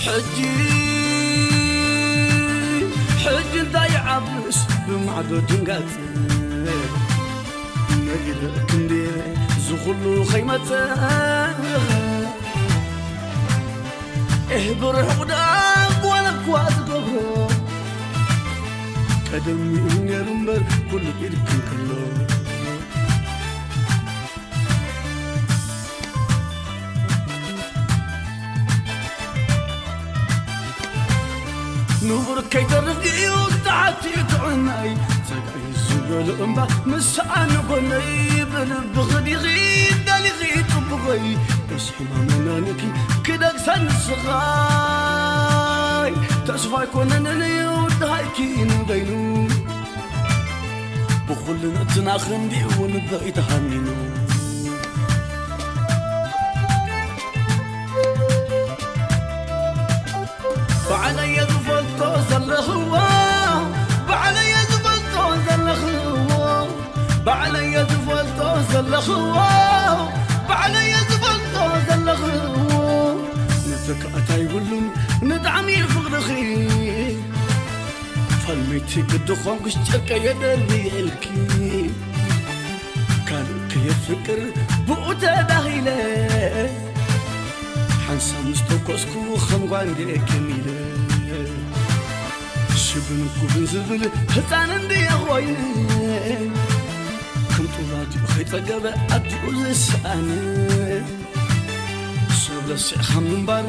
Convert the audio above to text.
حجي داي عبس بمعدو دنقات نقل كندي زخلو خيمته اهبر حقداق ولا كواز قبرو قدمي ونرمر كل إركن كله نور كي ترقي وتعطي تعناي تقعي الزبل أمبا مسعان بني بلب غدي غيد دالي غيد بغي بس حمامنا نكي كدك سنسغاي تسفاي كوننني ودهايكي نبينو بخلنا تناخن دي ونبغي تهنينو بعلي زفلتو زلخوا بعلي زفلتو زلخوا بعلي زفلتو زلخوا بعلي زفلتو زلخوا نتك أتاي ولن ندعمي فغرخي فالميتي قدخون قشتك يدربي الكي كان كي فكر بؤتا داخله حنسا مستوكوسكو خمغان دي كميلة شبنكو بنزبل هتان اندي اخوين كم طولاتي بخيط قبا ادي اوزي ساني صوب لسي خمم بار